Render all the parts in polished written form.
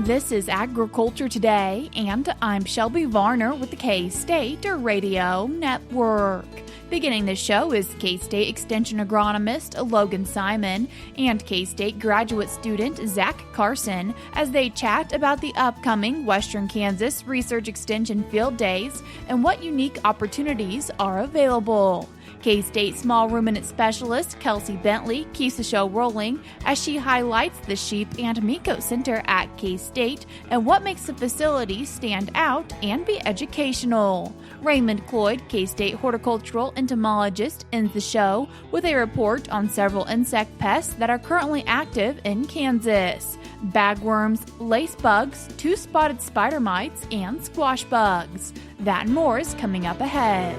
This is Agriculture Today, and I'm Shelby Varner with the K-State Radio Network. Beginning the show is K-State Extension agronomist Logan Simon and K-State graduate student Zach Carson as they chat about the upcoming Western Kansas Research Extension Field Days and what unique opportunities are available. K-State Small Ruminant Specialist Kelsey Bentley keeps the show rolling as she highlights the Sheep and Meat Goat Center at K-State and what makes the facility stand out and be educational. Raymond Cloyd, K-State Horticultural Entomologist, ends the show with a report on several insect pests that are currently active in Kansas: bagworms, lace bugs, two-spotted spider mites, and squash bugs. That and more is coming up ahead.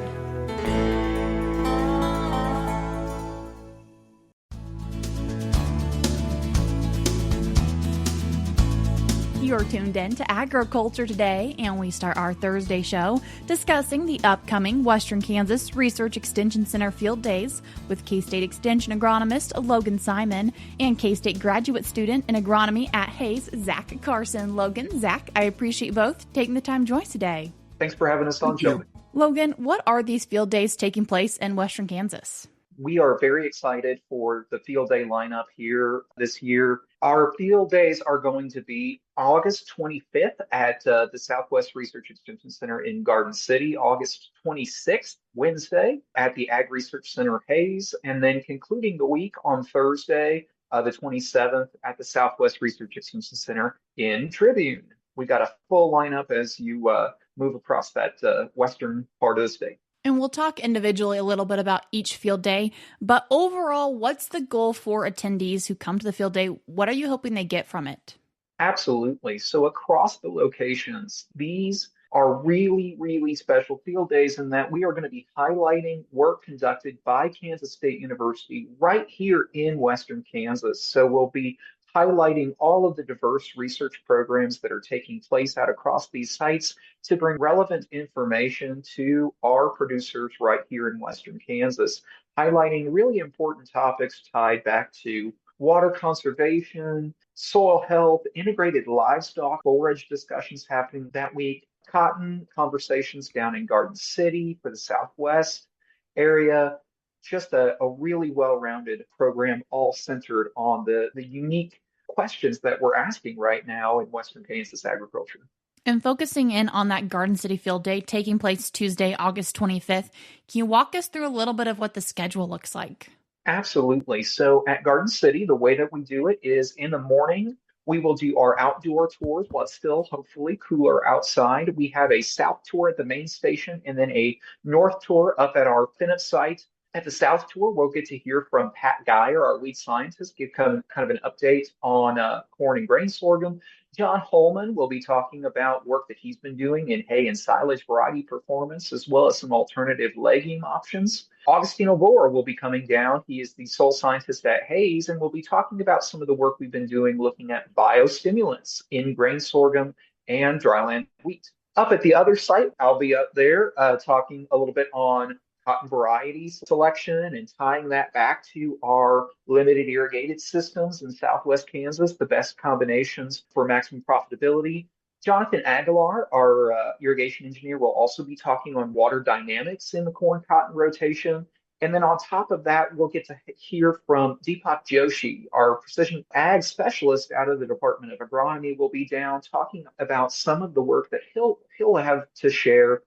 You're tuned in to Agriculture Today, and we start our Thursday show discussing the upcoming Western Kansas Research Extension Center Field Days with K-State Extension agronomist Logan Simon and K-State graduate student in agronomy at Hayes, Zach Carson. Logan, Zach, I appreciate both taking the time to join us today. Thanks for having us on, Shelby. Logan, what are these field days taking place in Western Kansas? We are very excited for the field day lineup here this year. Our field days are going to be August 25th at the Southwest Research Extension Center in Garden City, August 26th, Wednesday, at the Ag Research Center Hayes, and then concluding the week on Thursday, the 27th, at the Southwest Research Extension Center in Tribune. We got a full lineup as you move across that western part of the state. And we'll talk individually a little bit about each field day, but overall, what's the goal for attendees who come to the field day? What are you hoping they get from it? Absolutely. So across the locations, these are really, really special field days in that we are going to be highlighting work conducted by Kansas State University right here in Western Kansas. So we'll be highlighting all of the diverse research programs that are taking place out across these sites to bring relevant information to our producers right here in Western Kansas, highlighting really important topics tied back to water conservation, soil health, integrated livestock forage discussions happening that week, cotton conversations down in Garden City for the Southwest area. Just a really well-rounded program, all centered on the unique questions that we're asking right now in Western Kansas agriculture. And focusing in on that Garden City Field Day taking place Tuesday, August 25th, can you walk us through a little bit of what the schedule looks like? Absolutely. So at Garden City, the way that we do it is in the morning, we will do our outdoor tours while it's still hopefully cooler outside. We have a south tour at the main station and then a north tour up at our Finniff site. At the South Tour, we'll get to hear from Pat Geyer, our lead scientist, give kind of an update on corn and grain sorghum. John Holman will be talking about work that he's been doing in hay and silage variety performance, as well as some alternative legume options. Augustino Boer will be coming down. He is the sole scientist at Hayes, and we'll be talking about some of the work we've been doing looking at biostimulants in grain sorghum and dryland wheat. Up at the other site, I'll be up there talking a little bit on cotton varieties selection and tying that back to our limited irrigated systems in Southwest Kansas, the best combinations for maximum profitability. Jonathan Aguilar, our irrigation engineer, will also be talking on water dynamics in the corn-cotton rotation. And then on top of that, we'll get to hear from Deepak Joshi, our precision ag specialist out of the Department of Agronomy, will be down talking about some of the work that he'll have to share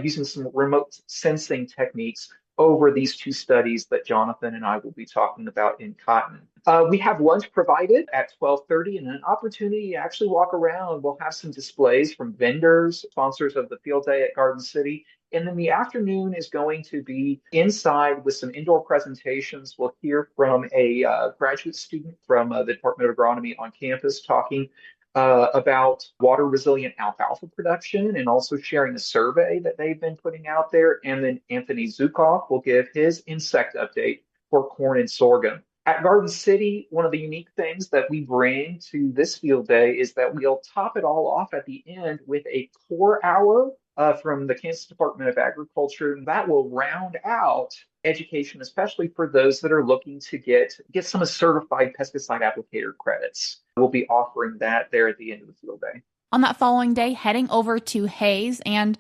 using some remote sensing techniques over these two studies that Jonathan and I will be talking about in cotton. We have lunch provided at 12:30 and an opportunity to actually walk around. We'll have some displays from vendors, sponsors of the field day at Garden City. And then the afternoon is going to be inside with some indoor presentations. We'll hear from a graduate student from the Department of Agronomy on campus talking about water resilient alfalfa production and also sharing a survey that they've been putting out there. And then Anthony Zukoff will give his insect update for corn and sorghum. At Garden City, one of the unique things that we bring to this field day is that we'll top it all off at the end with a core hour from the Kansas Department of Agriculture. That will round out education, especially for those that are looking to get some certified pesticide applicator credits. We'll be offering that there at the end of the field day. On that following day, heading over to Hayes. And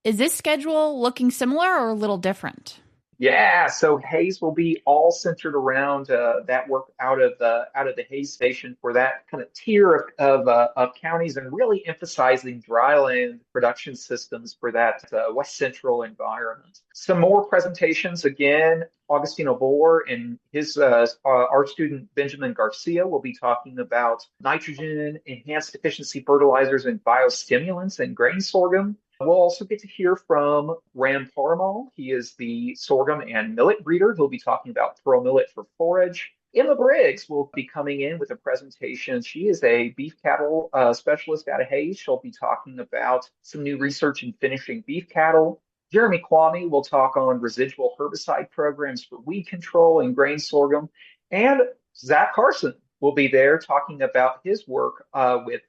is this schedule looking similar or a little different? Yeah, so Hayes will be all centered around that work out of the Hayes Station for that kind of tier of counties, and really emphasizing dryland production systems for that West Central environment. Some more presentations again. Augustino Bohr and his our student Benjamin Garcia will be talking about nitrogen enhanced efficiency fertilizers and biostimulants in grain sorghum. We'll also get to hear from Ram Parmal. He is the sorghum and millet breeder. He'll be talking about pearl millet for forage. Emma Briggs will be coming in with a presentation. She is a beef cattle specialist out of Hayes. She'll be talking about some new research in finishing beef cattle. Jeremy Kwame will talk on residual herbicide programs for weed control in grain sorghum. And Zach Carson will be there talking about his work with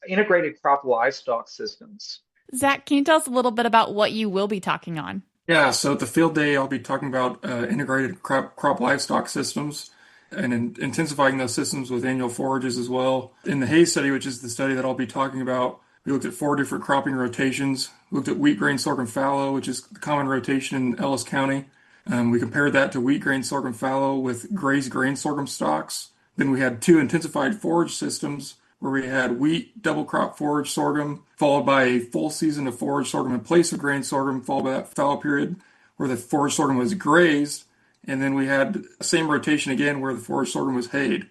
integrated crop livestock systems. Zach, can you tell us a little bit about what you will be talking on? Yeah, so at the field day, I'll be talking about integrated crop livestock systems and intensifying those systems with annual forages as well. In the Hayes study, which is the study that I'll be talking about, we looked at 4 different cropping rotations. We looked at wheat, grain, sorghum, fallow, which is the common rotation in Ellis County. We compared that to wheat, grain, sorghum, fallow with grazed grain sorghum stocks. Then we had 2 intensified forage systems where we had wheat, double crop forage sorghum, followed by a full season of forage sorghum in place of grain sorghum, followed by that fallow period where the forage sorghum was grazed. And then we had the same rotation again where the forage sorghum was hayed.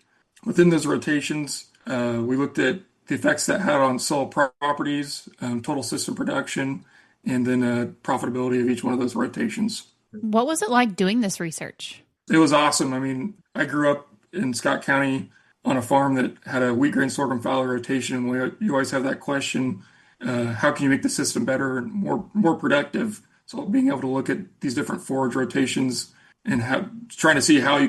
Within those rotations, we looked at the effects that had on soil properties, total system production, and then profitability of each one of those rotations. What was it like doing this research? It was awesome. I mean, I grew up in Scott County on a farm that had a wheat, grain, sorghum, fallow rotation. And you always have that question, how can you make the system better and more productive? So being able to look at these different forage rotations and trying to see how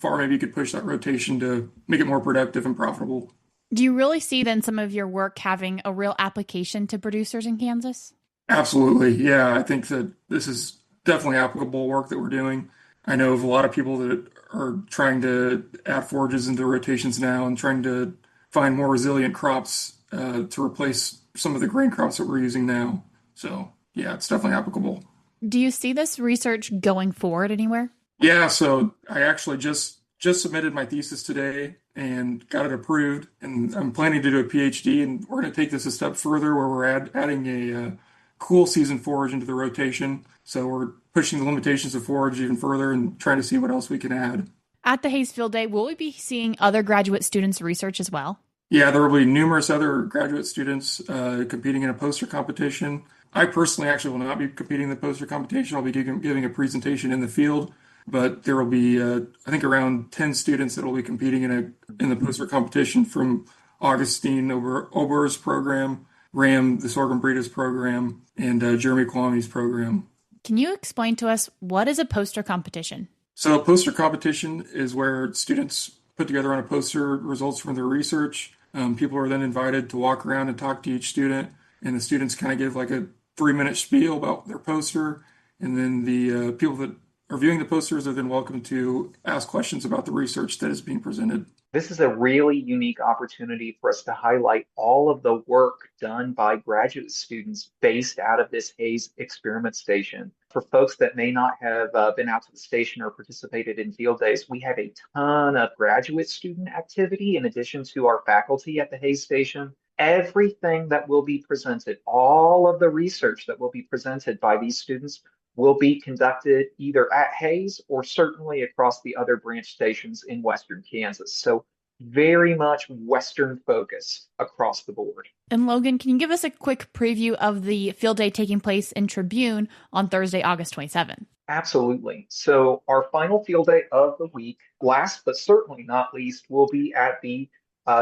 far maybe you could push that rotation to make it more productive and profitable. Do you really see then some of your work having a real application to producers in Kansas? Absolutely. Yeah, I think that this is definitely applicable work that we're doing. I know of a lot of people that are trying to add forages into rotations now and trying to find more resilient crops to replace some of the grain crops that we're using now. So, yeah, it's definitely applicable. Do you see this research going forward anywhere? Yeah, so I actually just submitted my thesis today and got it approved, and I'm planning to do a PhD, and we're going to take this a step further where we're adding a cool season forage into the rotation. So we're pushing the limitations of forage even further and trying to see what else we can add. At the Hayes Field Day, will we be seeing other graduate students' research as well? Yeah, there will be numerous other graduate students competing in a poster competition. I personally actually will not be competing in the poster competition. I'll be giving a presentation in the field, but there will be, I think, around 10 students that will be competing in the poster competition from Augustine Ober's program, Ram, the sorghum breeders program, and Jeremy Kwame's program. Can you explain to us what is a poster competition? So a poster competition is where students put together on a poster results from their research. People are then invited to walk around and talk to each student, and the students kind of give like a 3-minute spiel about their poster, and then the people that are viewing the posters are then welcome to ask questions about the research that is being presented. This is a really unique opportunity for us to highlight all of the work done by graduate students based out of this Hayes experiment station. For folks that may not have been out to the station or participated in field days, we have a ton of graduate student activity in addition to our faculty at the Hayes station. Everything that will be presented, all of the research that will be presented by these students will be conducted either at Hayes or certainly across the other branch stations in Western Kansas. So very much Western focus across the board. And Logan, can you give us a quick preview of the field day taking place in Tribune on Thursday, August 27th? Absolutely. So our final field day of the week, last but certainly not least, will be at the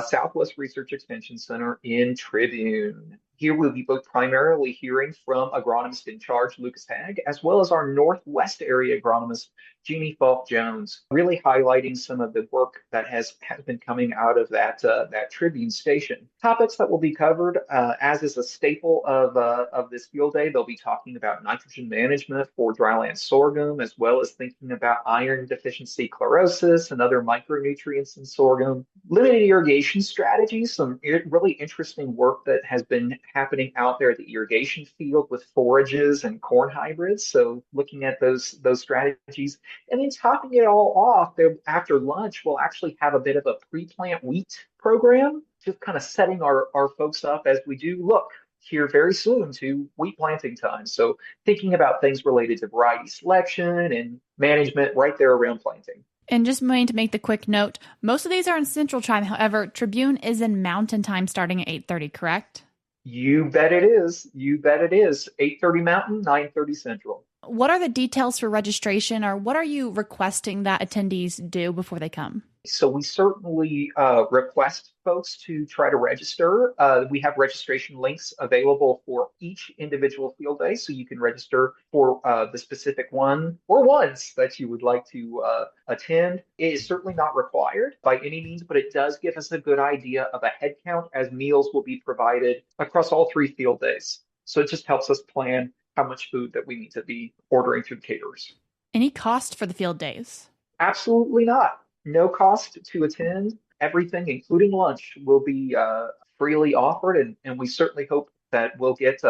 Southwest Research Extension Center in Tribune. Here we'll be both primarily hearing from agronomist in charge, Lucas Hagg, as well as our Northwest area agronomist, Jeannie Falk Jones, really highlighting some of the work that has been coming out of that Tribune station. Topics that will be covered, as is a staple of this field day, they'll be talking about nitrogen management for dryland sorghum, as well as thinking about iron deficiency chlorosis and other micronutrients in sorghum, limited irrigation strategies, some really interesting work that has been happening out there at the irrigation field with forages and corn hybrids. So looking at those strategies. And then topping it all off, after lunch, we'll actually have a bit of a pre-plant wheat program, just kind of setting our folks up as we do look here very soon to wheat planting time. So thinking about things related to variety selection and management right there around planting. And just wanting to make the quick note, most of these are in Central Time. However, Tribune is in Mountain Time starting at 8:30, correct? You bet it is. You bet it is. 8:30 Mountain, 9:30 Central. What are the details for registration, or what are you requesting that attendees do before they come? So we certainly request folks to try to register. We have registration links available for each individual field day, so you can register for the specific one or ones that you would like to attend. It is certainly not required by any means, but it does give us a good idea of a head count, as meals will be provided across all 3 field days. So it just helps us plan how much food that we need to be ordering through caterers. Any cost for the field days? Absolutely not. No cost to attend. Everything, including lunch, will be freely offered, and we certainly hope that we'll get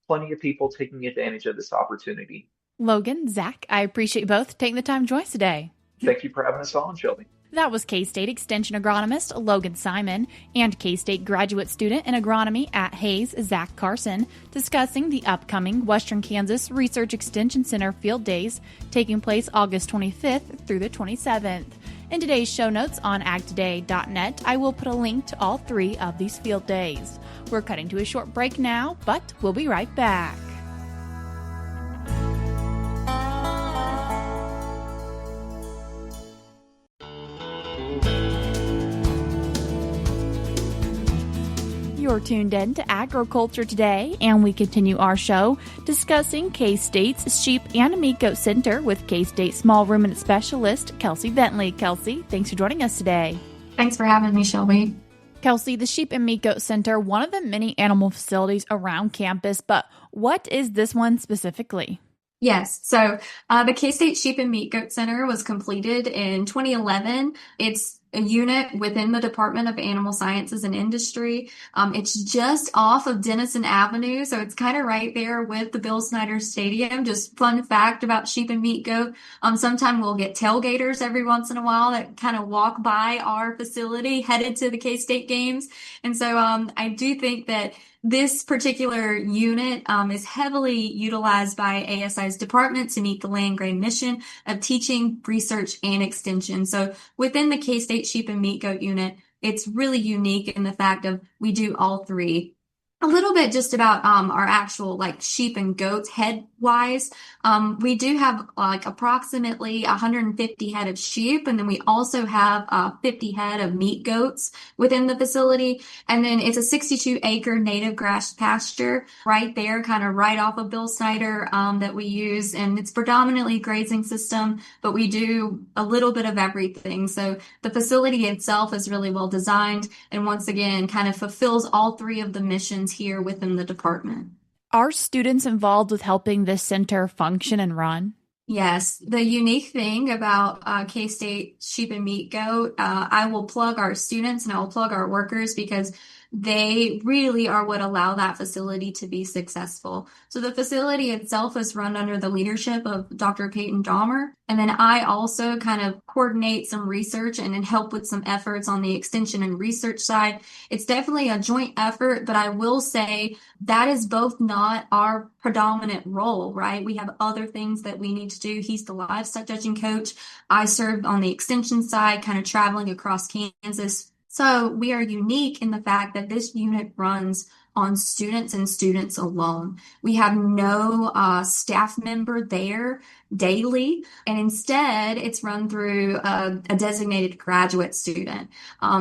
plenty of people taking advantage of this opportunity. Logan, Zach, I appreciate you both taking the time to join us today. Thank you for having us on, Shelby. That was K-State Extension agronomist Logan Simon and K-State graduate student in agronomy at Hayes, Zach Carson, discussing the upcoming Western Kansas Research Extension Center field days taking place August 25th through the 27th. In today's show notes on agtoday.net, I will put a link to all 3 of these field days. We're cutting to a short break now, but we'll be right back. You're tuned in to Agriculture Today, and we continue our show discussing K-State's Sheep and Meat Goat Center with K-State Small Ruminant Specialist Kelsey Bentley. Kelsey, thanks for joining us today. Thanks for having me, Shelby. Kelsey, the Sheep and Meat Goat Center, one of the many animal facilities around campus, but what is this one specifically? Yes. So the K-State Sheep and Meat Goat Center was completed in 2011. It's a unit within the Department of Animal Sciences and Industry. It's just off of Denison Avenue, so it's kind of right there with the Bill Snyder Stadium. Just fun fact about sheep and meat goat. Sometime we'll get tailgaters every once in a while that kind of walk by our facility headed to the K-State games. And so I do think that this particular unit is heavily utilized by ASI's department to meet the land-grant mission of teaching, research, and extension. So within the K-State Sheep and Meat Goat unit, it's really unique in the fact of we do all 3. A little bit just about our actual sheep and goats head wise. We do have approximately 150 head of sheep, and then we also have 50 head of meat goats within the facility. And then it's a 62-acre native grass pasture right there, kind of right off of Bill Snyder that we use. And it's predominantly grazing system, but we do a little bit of everything. So the facility itself is really well designed, and once again, kind of fulfills all 3 of the missions here within the department. Are students involved with helping this center function and run? Yes. The unique thing about K-State Sheep and Meat Goat, I will plug our students and I will plug our workers because they really are what allow that facility to be successful. So the facility itself is run under the leadership of Dr. Peyton Dahmer. And then I also kind of coordinate some research and then help with some efforts on the extension and research side. It's definitely a joint effort, but I will say that is both not our predominant role, right? We have other things that we need to do. He's the livestock judging coach. I serve on the extension side, kind of traveling across Kansas. So we are unique in the fact that this unit runs on students and students alone. We have no staff member there daily, and instead it's run through a designated graduate student.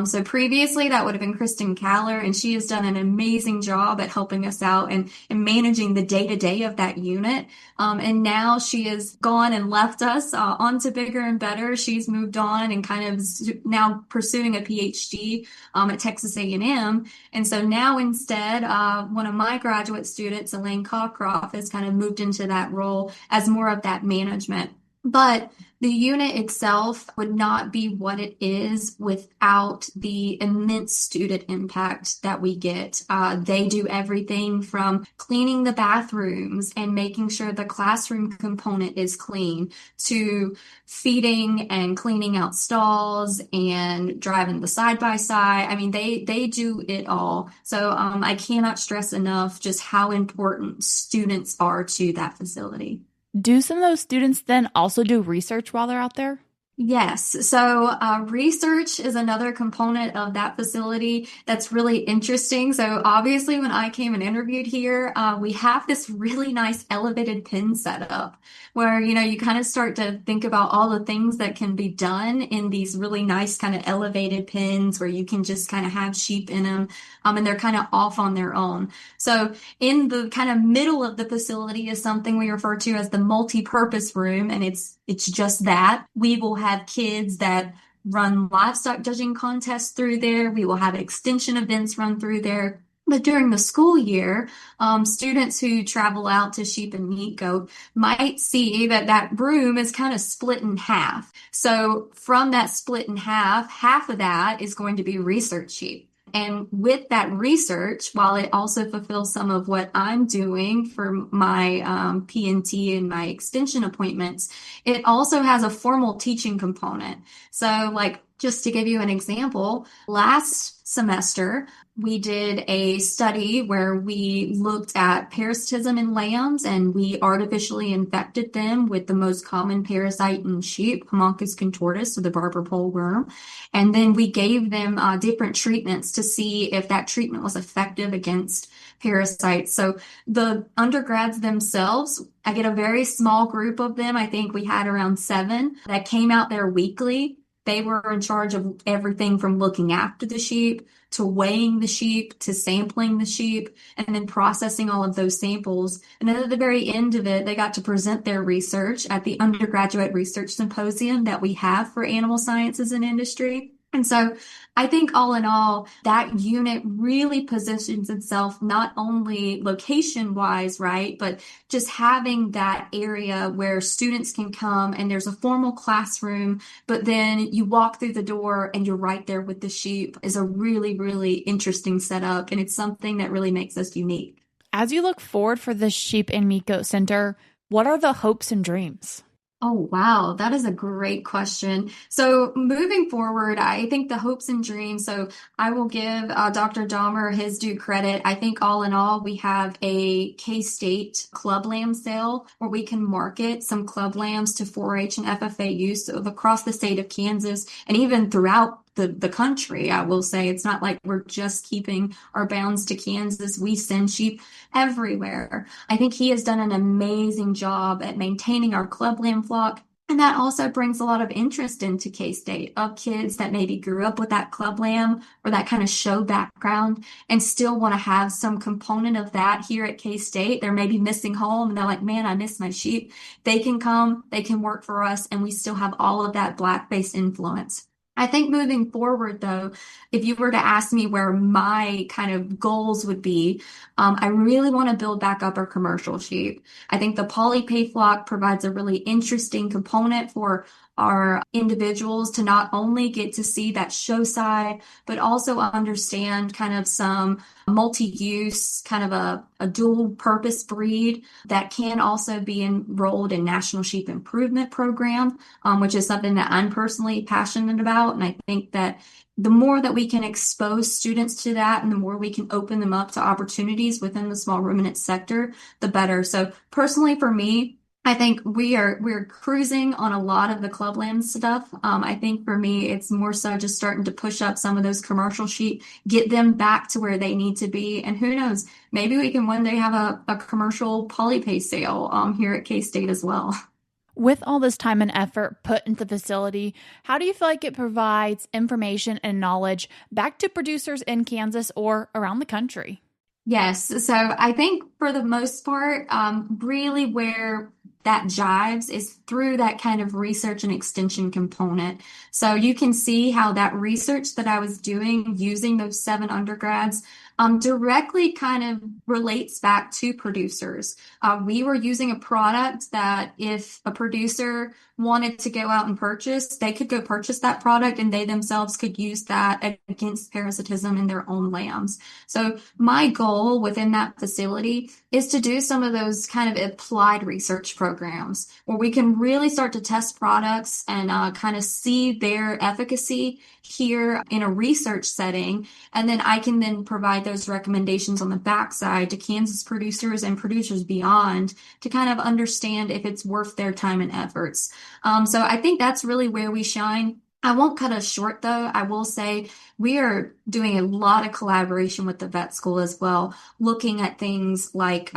So previously that would have been Kristen Caller, and she has done an amazing job at helping us out and managing the day-to-day of that unit. And now she has gone and left us on to bigger and better. She's moved on and kind of now pursuing a PhD at Texas A&M. And so now instead, one of my graduate students, Elaine Cockcroft, has kind of moved into that role as more of that management. But the unit itself would not be what it is without the immense student impact that we get. They do everything from cleaning the bathrooms and making sure the classroom component is clean to feeding and cleaning out stalls and driving the side-by-side. I mean, they do it all. So I cannot stress enough just how important students are to that facility. Do some of those students then also do research while they're out there? Yes. So research is another component of that facility that's really interesting. So obviously when I came and interviewed here, we have this really nice elevated pen setup where, you kind of start to think about all the things that can be done in these really nice kind of elevated pens where you can just kind of have sheep in them, and they're kind of off on their own. So in the kind of middle of the facility is something we refer to as the multi-purpose room, and it's just that. We will have kids that run livestock judging contests through there. We will have extension events run through there. But during the school year, students who travel out to sheep and meat goat might see that room is kind of split in half. So from that split in half of that is going to be research sheep. And with that research, while it also fulfills some of what I'm doing for my PNT and my extension appointments, it also has a formal teaching component. So like, just to give you an example, last semester, we did a study where we looked at parasitism in lambs and we artificially infected them with the most common parasite in sheep, Haemonchus contortus, so the barber pole worm. And then we gave them different treatments to see if that treatment was effective against parasites. So the undergrads themselves, I get a very small group of them. I think we had around 7 that came out there weekly. They were in charge of everything from looking after the sheep to weighing the sheep to sampling the sheep and then processing all of those samples. And then at the very end of it, they got to present their research at the undergraduate research symposium that we have for animal sciences and industry. And so I think all in all, that unit really positions itself not only location wise, right, but just having that area where students can come and there's a formal classroom, but then you walk through the door and you're right there with the sheep is a really, really interesting setup. And it's something that really makes us unique. As you look forward for the Sheep and Meat Goat Center, what are the hopes and dreams? Oh, wow. That is a great question. So moving forward, I think the hopes and dreams. So I will give Dr. Dahmer his due credit. I think all in all, we have a K-State club lamb sale where we can market some club lambs to 4-H and FFA use across the state of Kansas and even throughout the country. I will say it's not like we're just keeping our bounds to Kansas. We send sheep everywhere. I think he has done an amazing job at maintaining our club lamb flock. And that also brings a lot of interest into K-State of kids that maybe grew up with that club lamb or that kind of show background and still want to have some component of that here at K-State. They're maybe missing home and they're like, man, I miss my sheep. They can come, they can work for us, and we still have all of that Black-based influence. I think moving forward, though, if you were to ask me where my kind of goals would be, I really want to build back up our commercial sheep. I think the polypay flock provides a really interesting component for our individuals to not only get to see that show side, but also understand kind of some multi-use, kind of a dual purpose breed that can also be enrolled in National Sheep Improvement Program, which is something that I'm personally passionate about. And I think that the more that we can expose students to that and the more we can open them up to opportunities within the small ruminant sector, the better. So personally for me, I think we're cruising on a lot of the clubland stuff. I think for me, it's more so just starting to push up some of those commercial sheep, get them back to where they need to be. And who knows, maybe we can one day have a commercial polypay sale here at K-State as well. With all this time and effort put into the facility, how do you feel like it provides information and knowledge back to producers in Kansas or around the country? Yes. So I think for the most part, really where that jives is through that kind of research and extension component. So you can see how that research that I was doing using those 7 undergrads directly kind of relates back to producers. We were using a product that if a producer wanted to go out and purchase, they could go purchase that product and they themselves could use that against parasitism in their own lambs. So my goal within that facility is to do some of those kind of applied research programs where we can really start to test products and kind of see their efficacy here in a research setting. And then I can then provide those recommendations on the backside to Kansas producers and producers beyond to kind of understand if it's worth their time and efforts. So I think that's really where we shine. I won't cut us short, though. I will say we are doing a lot of collaboration with the vet school as well, looking at things like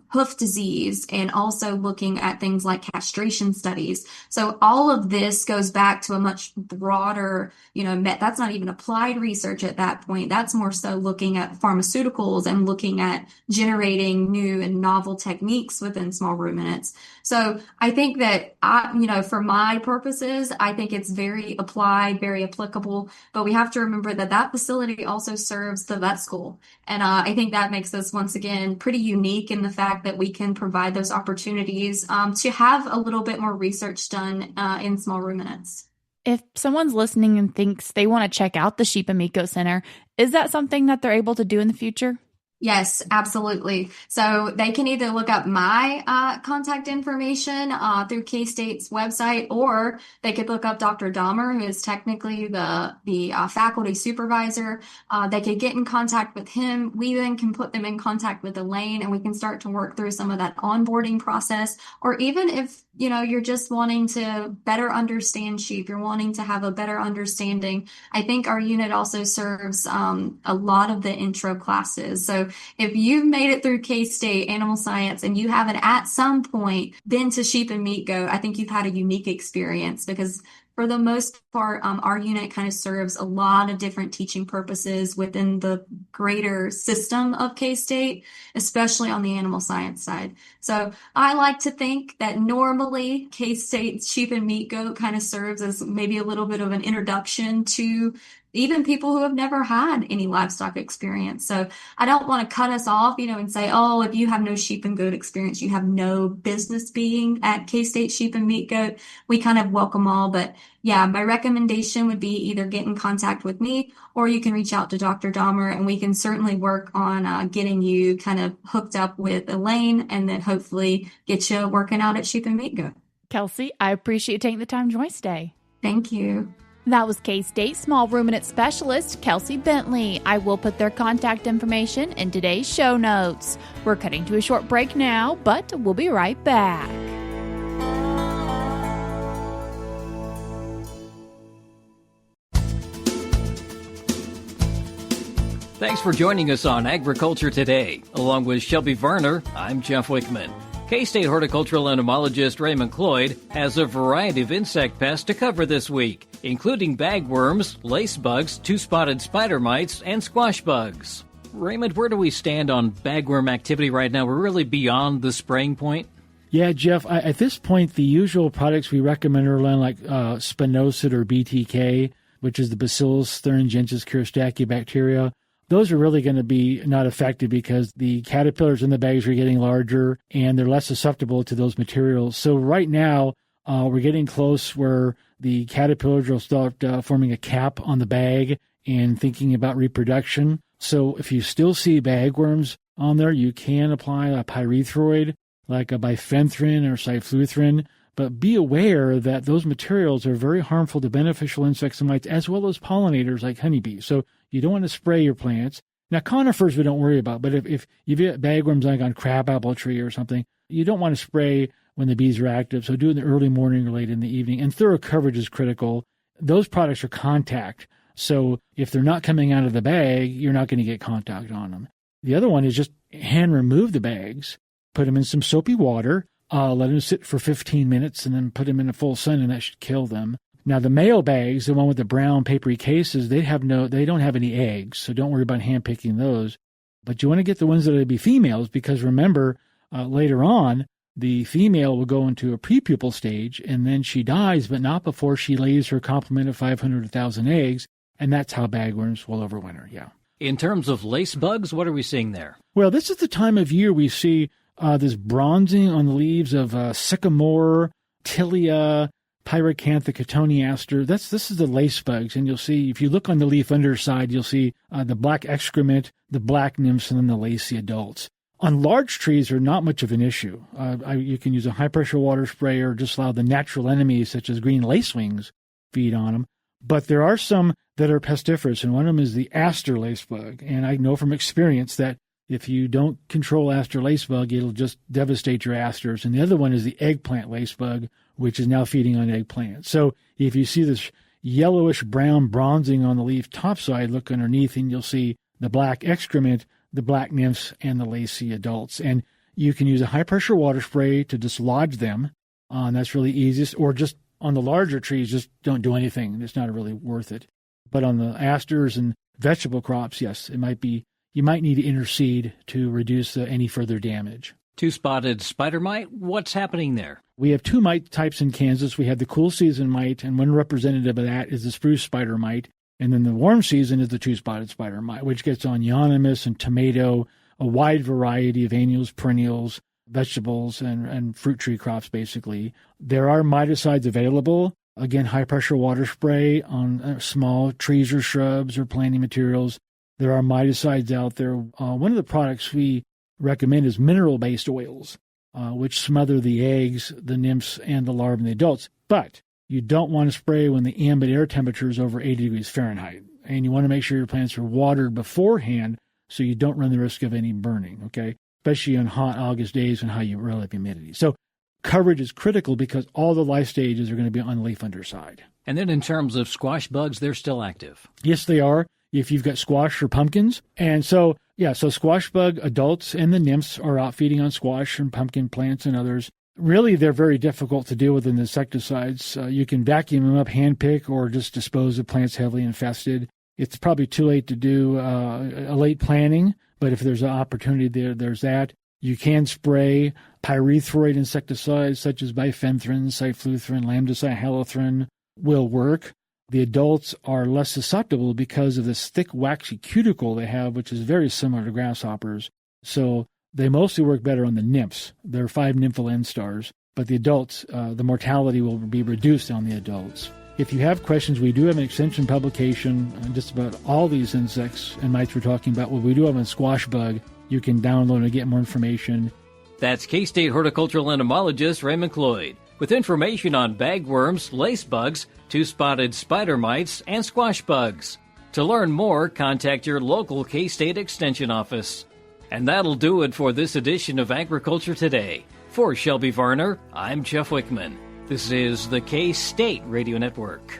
hoof disease and also looking at things like castration studies. So all of this goes back to a much broader, that's not even applied research at that point. That's more so looking at pharmaceuticals and looking at generating new and novel techniques within small ruminants. So I think that, for my purposes, I think it's very applied, very applicable, but we have to remember that that facility also serves the vet school. And I think that makes us, once again, pretty unique in the fact that we can provide those opportunities to have a little bit more research done in small ruminants. If someone's listening and thinks they want to check out the Sheep and Meat Goat Center, is that something that they're able to do in the future? Yes, absolutely. So they can either look up my contact information through K-State's website, or they could look up Dr. Dahmer, who is technically the faculty supervisor. They could get in contact with him. We then can put them in contact with Elaine, and we can start to work through some of that onboarding process. Or even if you're just wanting to better understand sheep, you're wanting to have a better understanding, I think our unit also serves a lot of the intro classes. So if you've made it through K-State Animal Science and you haven't at some point been to Sheep and Meat Goat, I think you've had a unique experience, because for the most part, our unit kind of serves a lot of different teaching purposes within the greater system of K-State, especially on the animal science side. So I like to think that normally K-State Sheep and Meat Goat kind of serves as maybe a little bit of an introduction to even people who have never had any livestock experience. So I don't want to cut us off, and say, oh, if you have no sheep and goat experience, you have no business being at K-State Sheep and Meat Goat. We kind of welcome all. But yeah, my recommendation would be either get in contact with me, or you can reach out to Dr. Dahmer, and we can certainly work on getting you kind of hooked up with Elaine, and then hopefully get you working out at Sheep and Meat Goat. Kelsey, I appreciate you taking the time to join us today. Thank you. That was K-State Small Ruminant Specialist Kelsey Bentley. I will put their contact information in today's show notes. We're cutting to a short break now, but we'll be right back. Thanks for joining us on Agriculture Today. Along with Shelby Varner, I'm Jeff Wickman. K-State horticultural entomologist Raymond Cloyd has a variety of insect pests to cover this week, including bagworms, lace bugs, two-spotted spider mites, and squash bugs. Raymond, where do we stand on bagworm activity right now? We're really beyond the spraying point? Yeah, Jeff, at this point, the usual products we recommend are like spinosad or BTK, which is the Bacillus thuringiensis bacteria. Those are really going to be not effective because the caterpillars in the bags are getting larger and they're less susceptible to those materials. So right now, we're getting close where the caterpillars will start forming a cap on the bag and thinking about reproduction. So if you still see bagworms on there, you can apply a pyrethroid like a bifenthrin or cyfluthrin. But be aware that those materials are very harmful to beneficial insects and mites as well as pollinators like honeybees. So you don't want to spray your plants. Now, conifers we don't worry about, but if you've got bagworms like on crabapple tree or something, you don't want to spray when the bees are active. So do it in the early morning or late in the evening. And thorough coverage is critical. Those products are contact. So if they're not coming out of the bag, you're not going to get contact on them. The other one is just hand remove the bags, put them in some soapy water, let them sit for 15 minutes, and then put them in the full sun, and that should kill them. Now, the male bags, the one with the brown papery cases, they don't have any eggs, so don't worry about hand picking those. But you want to get the ones that will be females, because remember, later on, the female will go into a prepupal stage, and then she dies, but not before she lays her complement of 500 to 1,000 eggs, and that's how bagworms will overwinter, yeah. In terms of lace bugs, what are we seeing there? Well, this is the time of year we see this bronzing on the leaves of sycamore, tilia, pyracantha, cotoneaster. This is the lace bugs, and you'll see, if you look on the leaf underside, you'll see the black excrement, the black nymphs, and then the lacy adults. On large trees, they're not much of an issue. You can use a high-pressure water spray or just allow the natural enemies, such as green lacewings, feed on them. But there are some that are pestiferous, and one of them is the aster lacebug. And I know from experience that if you don't control aster lacebug, it'll just devastate your asters. And the other one is the eggplant lacebug, which is now feeding on eggplants. So if you see this yellowish-brown bronzing on the leaf topside, look underneath, and you'll see the black excrement, the black nymphs, and the lacy adults. And you can use a high-pressure water spray to dislodge them, and that's really easiest, or just on the larger trees, just don't do anything. It's not really worth it. But on the asters and vegetable crops, yes, you might need to intercede to reduce any further damage. Two-spotted spider mite, what's happening there? We have two mite types in Kansas. We have the cool season mite, and one representative of that is the spruce spider mite. And then the warm season is the two-spotted spider mite, which gets on euonymus and tomato, a wide variety of annuals, perennials, vegetables, and fruit tree crops, basically. There are miticides available. Again, high-pressure water spray on small trees or shrubs or planting materials. There are miticides out there. One of the products we recommend is mineral-based oils, which smother the eggs, the nymphs, and the larvae and the adults. But you don't want to spray when the ambient air temperature is over 80 degrees Fahrenheit. And you want to make sure your plants are watered beforehand so you don't run the risk of any burning, okay? Especially on hot August days when high relative humidity. So coverage is critical because all the life stages are going to be on the leaf underside. And then in terms of squash bugs, they're still active. Yes, they are. If you've got squash or pumpkins. And so squash bug adults and the nymphs are out feeding on squash and pumpkin plants and others. Really, they're very difficult to deal with in insecticides. You can vacuum them up, handpick, or just dispose of plants heavily infested. It's probably too late to do a late planting, but if there's an opportunity there's that. You can spray pyrethroid insecticides such as bifenthrin, cyfluthrin, lambda-cyhalothrin will work. The adults are less susceptible because of this thick, waxy cuticle they have, which is very similar to grasshoppers. So they mostly work better on the nymphs. There are 5 nymphal instars, but the adults, the mortality will be reduced on the adults. If you have questions, we do have an extension publication on just about all these insects and mites we're talking about. What we do have a squash bug, you can download and get more information. That's K-State horticultural entomologist Raymond Cloyd with information on bagworms, lace bugs, two-spotted spider mites, and squash bugs. To learn more, contact your local K-State Extension office. And that'll do it for this edition of Agriculture Today. For Shelby Varner, I'm Jeff Wickman. This is the K-State Radio Network.